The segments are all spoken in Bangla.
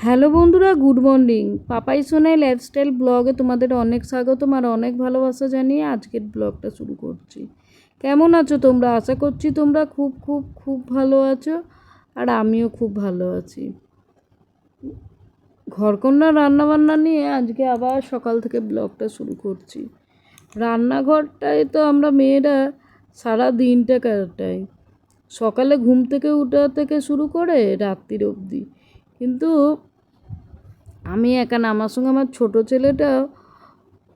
হ্যালো বন্ধুরা, good morning. Papai Sonai lifestyle ব্লগে তোমাদের অনেক স্বাগতম আর অনেক ভালোবাসা জানিয়ে আজকের ব্লগটা শুরু করছি। কেমন আছো তোমরা? আশা করছি তোমরা খুব খুব খুব ভালো আছো আর আমিও খুব ভালো আছি। ঘরকন্যা রান্নাবান্না নিয়ে আজকে আবার সকাল থেকে ব্লগটা শুরু করছি। রান্নাঘরটায় তো আমরা মেয়েরা সারা দিনটা কাটাই, সকালে ঘুম থেকে ওঠা থেকে শুরু করে রাত্রির অবধি। কিন্তু আমি একা না, আমার সঙ্গে আমার ছোটো ছেলেটা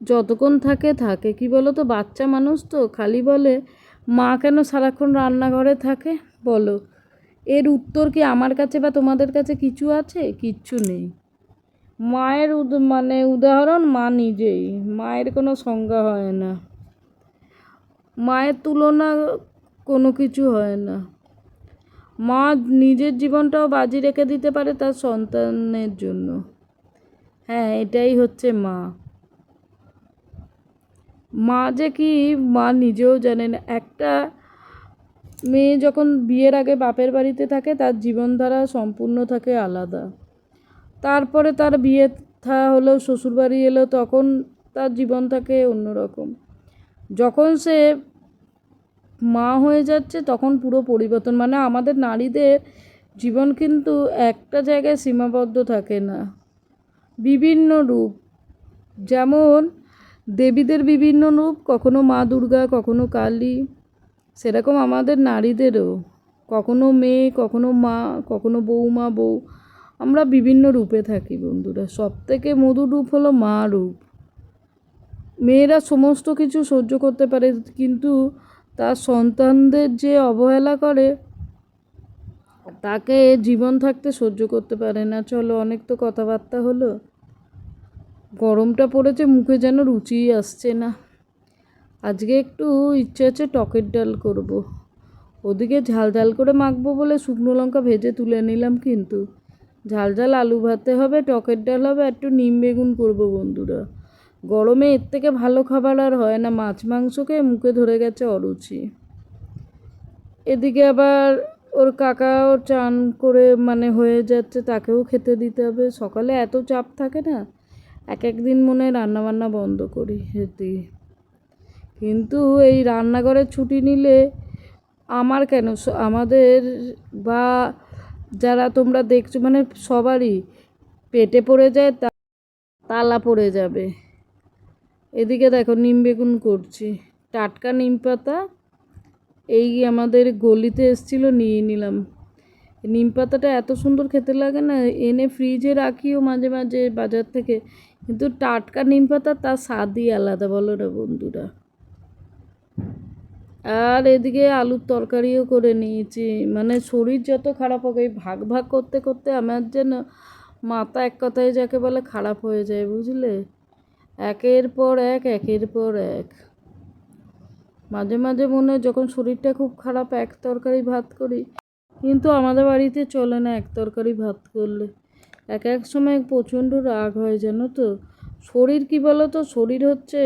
যতক্ষণ থাকে কি বলো তো, বাচ্চা মানুষ তো খালি বলে মা কেন সারাক্ষণ রান্নাঘরে থাকে বলো। এর উত্তর কি আমার কাছে বা তোমাদের কাছে কিছু আছে? কিচ্ছু নেই। মায়ের উদাহরণ মা নিজেই, মায়ের কোনো সংজ্ঞা হয় না, মায়ের তুলনা কোনো কিছু হয় না। মা নিজের জীবনটাও বাজি রেখে দিতে পারে তার সন্তানের জন্য। হ্যাঁ, এটাই হচ্ছে মা। মা যে কি, মা নিজেও জানে না। একটা মেয়ে যখন বিয়ের আগে বাপের বাড়িতে থাকে তার জীবনধারা সম্পূর্ণ থাকে আলাদা। তারপরে তার বিয়ে হলো, শ্বশুরবাড়ি এলো, তখন তার জীবন থাকে অন্যরকম। যখন সে মা হয়ে যাচ্ছে তখন পুরো পরিবর্তন। আমাদের নারীদের জীবন কিন্তু একটা জায়গায় সীমাবদ্ধ থাকে না, বিভিন্ন রূপ। যেমন দেবীদের বিভিন্ন রূপ, কখনো মা দুর্গা, কখনো কালী, সেরকম আমাদের নারীদেরও কখনো মেয়ে, কখনো মা, কখনো বৌমা, বউ। আমরা বিভিন্ন রূপে থাকি বন্ধুরা। সবথেকে মধুর রূপ হলো মা রূপ। মেয়েরা সমস্ত কিছু সহ্য করতে পারে, কিন্তু তার সন্তানদের যে অবহেলা করে তাকে জীবন থাকতে সহ্য করতে পারে না। চলো, অনেক তো কথাবার্তা হলো। গরমটা পড়েছে, মুখে যেন রুচিই আসছে না। আজকে একটু ইচ্ছে আছে টকের ডাল করব। ওদিকে ঝাল ঝাল করে মাখবো বলে শুকনো লঙ্কা ভেজে তুলে নিলাম, কিন্তু ঝাল ঝাল আলু ভাতে হবে, টকের ডাল হবে, একটু নিম বেগুন করবো বন্ধুরা। গরমে এর থেকে ভালো খাবার আর হয় না। মাছ মাংসকে মুখে ধরে গেছে অরুচি। এদিকে আবার ওর কাকাও চান করে হয়ে যাচ্ছে, তাকেও খেতে দিতে হবে। সকালে এত চাপ থাকে না, এক একদিন মনে হয় রান্নাবান্না বন্ধ করি হেঁটে। কিন্তু এই রান্নাঘরের ছুটি নিলে আমার কেন, আমাদের বা যারা তোমরা দেখছো সবারই পেটে পড়ে যায়, তালা পড়ে যাবে। এদিকে দেখো নিম বেগুন করছি, টাটকা নিম পাতা এই আমাদের গলিতে এসেছিলো, নিয়ে নিলাম। নিম পাতাটা এত সুন্দর খেতে লাগে না, এনে ফ্রিজে রাখিও মাঝে মাঝে বাজার থেকে, কিন্তু টাটকা নিম পাতা তার স্বাদই আলাদা, বলো না বন্ধুরা। আর এদিকে আলুর তরকারিও করে নিয়েছি। শরীর যত খারাপ হোক, এই ভাগ ভাগ করতে করতে আমার যেন মাথা এক কথায় যাকে বলে খারাপ হয়ে যায়, বুঝলে। একের পর এক, একের পর এক। মাঝে মাঝে মনে হয় যখন শরীরটা খুব খারাপ এক তরকারি ভাত করি, কিন্তু আমাদের বাড়িতে চলে না এক তরকারি ভাত করলে। এক এক সময় প্রচণ্ড রাগ হয়, জানো তো। শরীর কি বলো তো, শরীর হচ্ছে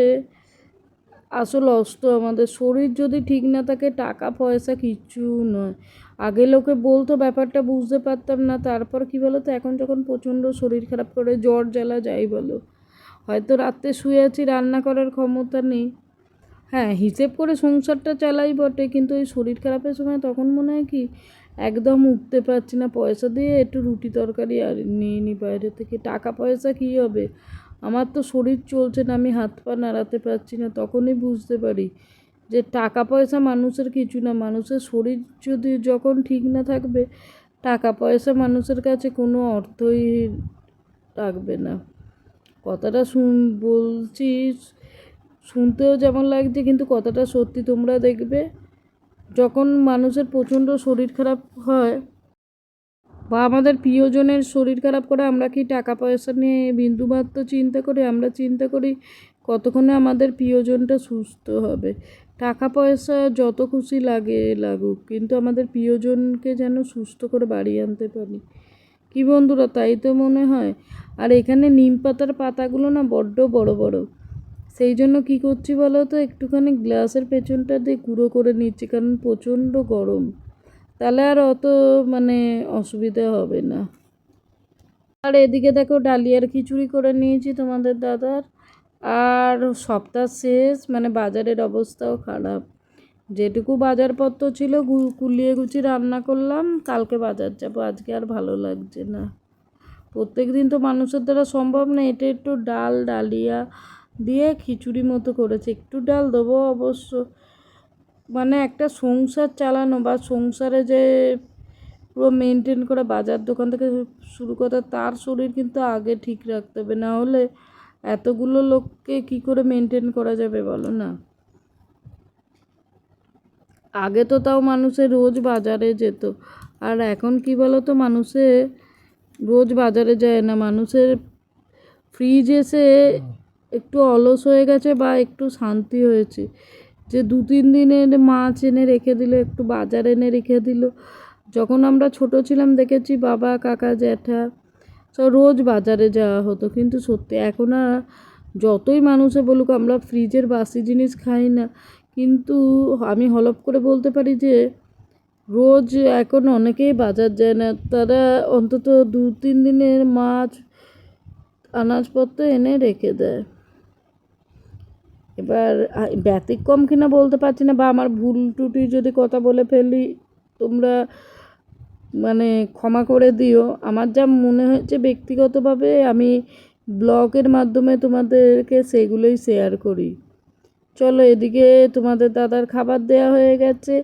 আসল অস্ত্র। আমাদের শরীর যদি ঠিক না থাকে, টাকা পয়সা কিচ্ছু নয়। আগে লোকে বলতো, ব্যাপারটা বুঝতে পারতাম না। তারপর কি বলো তো, এখন যখন প্রচণ্ড শরীর খারাপ করে, জ্বর জ্বালা যাই বলো, হয়তো রাত্রে শুয়ে আছি, রান্না করার ক্ষমতা নেই। হ্যাঁ, হিসেব করে সংসারটা চালাই বটে, কিন্তু এই শরীর খারাপের সময় তখন মনে হয় কি একদম উঠতে পারছি না, পয়সা দিয়ে একটু রুটি তরকারি আর নিয়ে নিই বাইরে থেকে। টাকা পয়সা কী হবে, আমার তো শরীর চলছে না, আমি হাত পা নাড়াতে পারছি না। তখনই বুঝতে পারি যে টাকা পয়সা মানুষের কিছু না। মানুষের শরীর যদি যখন ঠিক না থাকবে, টাকা পয়সা মানুষের কাছে কোনো অর্থই রাখবে না। কথাটা বলছি, শুনতেও যেমন লাগছে, কিন্তু কথাটা সত্যি। তোমরা দেখবে যখন মানুষের প্রচণ্ড শরীর খারাপ হয় বা আমাদের প্রিয়জনের শরীর খারাপ করে, আমরা কি টাকা পয়সা নিয়ে বিন্দুমাত্র চিন্তা করি? আমরা চিন্তা করি কতক্ষণে আমাদের প্রিয়জনটা সুস্থ হবে। টাকা পয়সা যত খুশি লাগুক, কিন্তু আমাদের প্রিয়জনকে যেন সুস্থ করে বাড়ি আনতে পারি, কি বন্ধুরা, তাই তো মনে হয়। আর এখানে নিম পাতার পাতাগুলো না বড্ড বড় বড়, সেই জন্য কী করছি বলো তো, একটুখানি গ্লাসের পেছনটা দিয়ে গুঁড়ো করে নিচ্ছি, কারণ প্রচণ্ড গরম। তাহলে আর অত অসুবিধা হবে না। আর এদিকে দেখো ডালিয়ার খিচুড়ি করে নিয়েছি তোমাদের দাদার। আর সপ্তাহ শেষ, মানে বাজারের অবস্থাও খারাপ। যেটুকু বাজারপত্র ছিল কুলিয়ে গুছিয়ে রান্না করলাম, কালকে বাজার যাবো, আজকে আর ভালো লাগছে না। প্রত্যেক দিন তো মানুষের দ্বারা সম্ভব না। এটা একটু ডাল ডালিয়া দিয়ে খিচুড়ি মতো করেছে, একটু ডাল দেবো অবশ্য। মানে একটা সংসার চালানো বা সংসারে যে পুরো মেনটেন করে বাজার দোকান থেকে শুরু করে, তার শরীর কিন্তু আগে ঠিক রাখতে হবে, না হলে এতগুলো লোককে কি করে মেনটেন করা যাবে বলো না। আগে তো তাও মানুষে রোজ বাজারে যেত, আর এখন কি বলো তো, মানুষে রোজ বাজারে যায় না। মানুষের ফ্রিজ এসে একটু অলস হয়ে গেছে বা একটু শান্তি হয়েছে, যে 2-3 দিনের মাছ এনে রেখে দিল, একটু বাজার এনে রেখে দিল। যখন আমরা ছোট ছিলাম দেখেছি বাবা কাকা জ্যাঠা সব রোজ বাজারে যাওয়া হতো, কিন্তু সত্যি এখন আর যতই মানুষে বলুক আমরা ফ্রিজের বাসি জিনিস খাই না, কিন্তু আমি হলপ করে বলতে পারি যে রোজ এখন অনেকেই বাজার যায় না। তারা অন্তত 2-3 দিনের মাছ আনাজপত্র এনে রেখে দেয়। এবার ব্যতিক্রম কিনা বলতে পারছি না, বা আমার ভুল টুটি যদি কথা বলে ফেলি তোমরা মানে ক্ষমা করে দিও। আমার যা মনে হয়েছে ব্যক্তিগতভাবে আমি ব্লগের মাধ্যমে তোমাদেরকে সেগুলোই শেয়ার করি। চলো, এদিকে তোমাদের দাদার খাবার দেয়া হয়ে গেছে,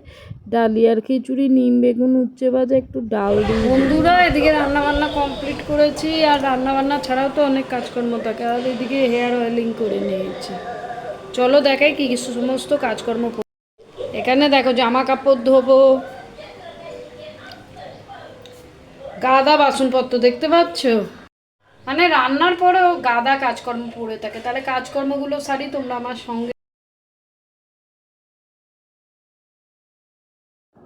ডালিয়ার খিচুড়ি, নিম বেগুন উচ্ছে ভাজা, একটু ডাল দিই। বন্ধুরা এদিকে রান্নাবান্না কমপ্লিট করেছি, আর রান্নাবান্না ছাড়াও তো অনেক কাজকর্ম থাকে, আর এদিকে হেয়ার অয়েলিং করে নিয়েছি। চলো দেখাই কি সমস্ত কাজকর্ম। এখানে দেখো জামা কাপড় ধোবো, গাদা বাসনপত্র দেখতে পাচ্ছ, মানে রান্নার পরেও গাদা কাজকর্ম পড়ে থাকে। তাহলে কাজকর্মগুলো সারি, তোমরা আমার সঙ্গে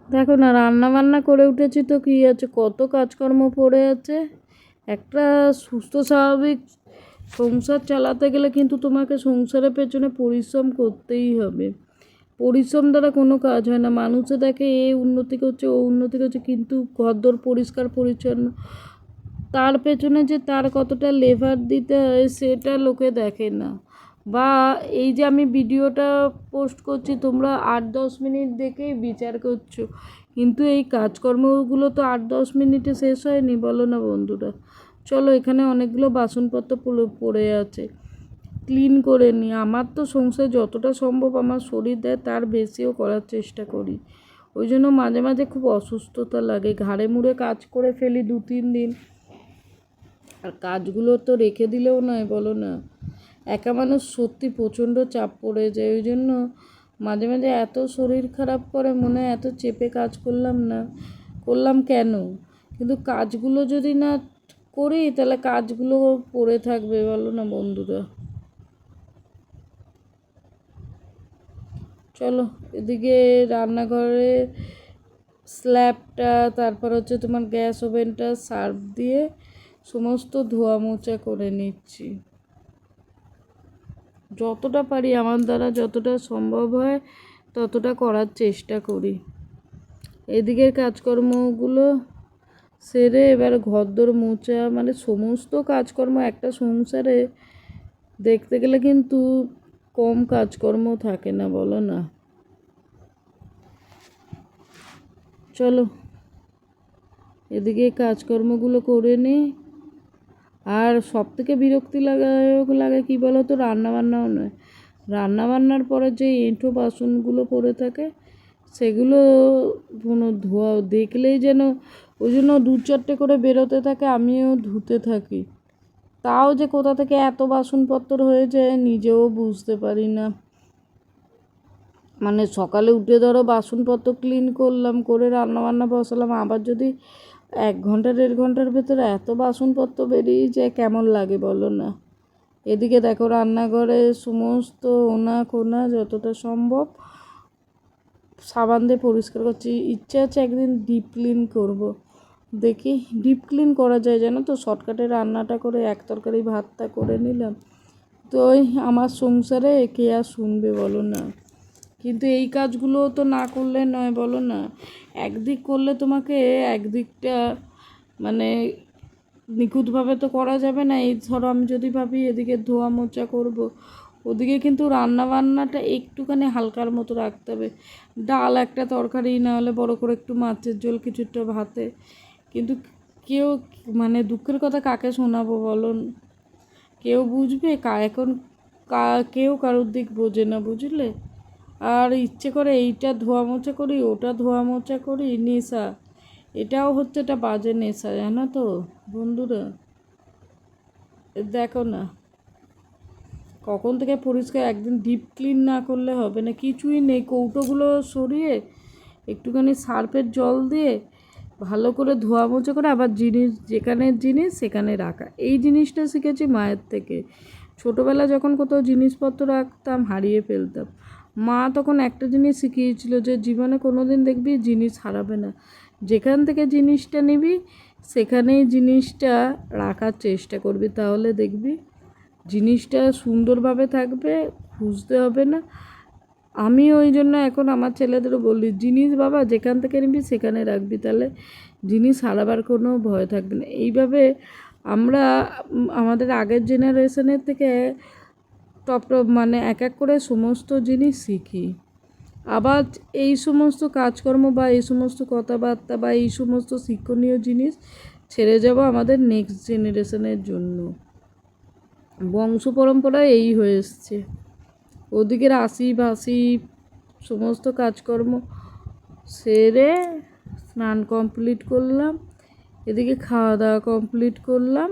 দেখো না। রান্না বান্না করে উঠেছি তো কী আছে, কত কাজকর্ম পড়ে আছে। একটা সুস্থ স্বাভাবিক সংসার চালাতে গেলে কিন্তু তোমাকে সংসারের পেছনে পরিশ্রম করতেই হবে। পরিশ্রম দ্বারা কোনো কাজ হয় না। মানুষে দেখে এ উন্নতি করছে, ও উন্নতি করছে, কিন্তু ঘরদোর পরিষ্কার পরিচ্ছন্ন, তার পেছনে যে তার কতটা লেবার দিতে হয় সেটা লোকে দেখে না। বা এই যে আমি ভিডিওটা পোস্ট করছি, তোমরা 8-10 মিনিট দেখেই বিচার করছো, কিন্তু এই কাজকর্মগুলো তো 8-10 মিনিটে শেষ হয়নি, বলো না বন্ধুরা। চলো, এখানে অনেকগুলো বাসনপত্র পড়ে আছে, ক্লিন করে নিই। আমার তো সংসার যতটা সম্ভব আমার শরীর দেয় তার বেশিও করার চেষ্টা করি। ওই জন্য মাঝে মাঝে খুব অসুস্থতা লাগে, ঘাড়ে মুড়ে কাজ করে ফেলি 2-3 দিন। আর কাজগুলো তো রেখে দিলেও নয়, বলো না। একা মানুষ সত্যি প্রচণ্ড চাপ পড়ে যায়। ওই জন্য মাঝে মাঝে এত শরীর খারাপ করে, মনে হয় এত চেপে কাজ করলাম কেন। কিন্তু কাজগুলো যদি না করি তাহলে কাজগুলো পড়ে থাকবে, বলো না বন্ধুরা। চলো, এদিকে রান্নাঘরে স্ল্যাবটা, তারপর হচ্ছে তোমার গ্যাস ওভেনটা সার্ফ দিয়ে সমস্ত ধোয়া মোছা করে নিচ্ছি। যতটা পারি আমার দ্বারা যতটা সম্ভব হয় ততটা করার চেষ্টা করি। এদিকের কাজকর্মগুলো সেরে এবার ঘরদোর মোছা, মানে সমস্ত কাজকর্ম একটা সংসারে দেখতে গেলে কিন্তু কম কাজকর্ম থাকে না, বলো না। চলো, এদিকে কাজকর্মগুলো করে নিই। আর সবথেকে বিরক্তি লাগে কী বলো তো, রান্নাবান্নাও নয়, রান্নাবান্নার পরে যে এঁঠো বাসনগুলো পড়ে থাকে সেগুলো কোনো ধোয়া দেখলেই যেন, ওই জন্য 2-4টে করে বেরোতে থাকে, আমিও ধুতে থাকি। তাও যে কোথা থেকে এত বাসনপত্র হয়ে যায় নিজেও বুঝতে পারি না। মানে সকালে উঠে ধরো বাসনপত্র ক্লিন করলাম, করে রান্নাবান্না বসালাম, আবার যদি 1-1.5 ঘন্টার ভেতরে এত বাসনপত্র বেরিয়ে যায়, কেমন লাগে বলো না। এদিকে দেখো রান্নাঘরে সমস্ত ওনা কোনা যতটা সম্ভব সাবান দিয়ে পরিষ্কার করছি। ইচ্ছে আছে একদিন ডিপ ক্লিন করব, দেখি ডিপ ক্লিন করা যায় জানো তো। শর্টকাটে রান্নাটা করে এক তরকারি ভাতটা করে নিলাম, তো ওই আমার সংসারে কে আর শুনবে বলো না। কিন্তু এই কাজগুলো তো না করলে নয়, বলো না। একদিক করলে তোমাকে একদিকটা মানে নিখুঁতভাবে তো করা যাবে না। এই ধরো আমি যদি ভাবি এদিকে ধোয়া মোচা করব, ওদিকে কিন্তু রান্না বান্নাটা একটুখানি হালকার মতো রাখতে হবে। ডাল একটা তরকারি, না হলে বড় করে একটু মাছের ঝোল কিছুটা ভাতে। কিন্তু কেউ মানে দুঃখের কথা কাকে শোনাবো বলো? কেউ বুঝবে? এখন কেউ কারোর দিক বোঝে না, বুঝলে? আর ইচ্ছে করে এইটা ধোয়া মোছা করি, ওটা ধোয়া মোছা করি, নেশা। এটাও হচ্ছে একটা বাজে নেশা, জানো তো বন্ধুরা? দেখো না, কখন থেকে পরিষ্কার, একদিন ডিপ ক্লিন না করলে হবে না। কিছুই নেই, কৌটোগুলো সরিয়ে একটুখানি সার্ফের জল দিয়ে ভালো করে ধোয়া মোছা করে আবার জিনিস যেখানে জিনিস সেখানে রাখা। এই জিনিসটা শিখেছি মায়ের থেকে। ছোটোবেলা যখন কোথাও জিনিসপত্র রাখতাম হারিয়ে ফেলতাম, মা তখন একটা জিনিস শিখিয়েছিল যে জীবনে কোনো দিন দেখবি জিনিস হারাবে না, যেখান থেকে জিনিসটা নিবি সেখানেই জিনিসটা রাখার চেষ্টা করবি, তাহলে দেখবি জিনিসটা সুন্দরভাবে থাকবে, খুঁজতে হবে না। আমি ওই জন্য এখন আমার ছেলেদেরও বলি, জিনিস বাবা যেখান থেকে নিবি সেখানে রাখবি, তাহলে জিনিস হারাবার কোনো ভয় থাকবে না। এইভাবে আমরা আমাদের আগের জেনারেশনের থেকে টপ টপ মানে এক এক করে সমস্ত জিনিস শিখি। আবার এই সমস্ত কাজকর্ম বা এই সমস্ত কথাবার্তা বা এই সমস্ত শিক্ষণীয় জিনিস ছেড়ে যাব আমাদের নেক্সট জেনারেশনের জন্য। বংশ পরম্পরায় এই হয়ে এসছে। ওদিকে রাশি বাসি সমস্ত কাজকর্ম সেরে স্নান কমপ্লিট করলাম, এদিকে খাওয়া দাওয়া কমপ্লিট করলাম,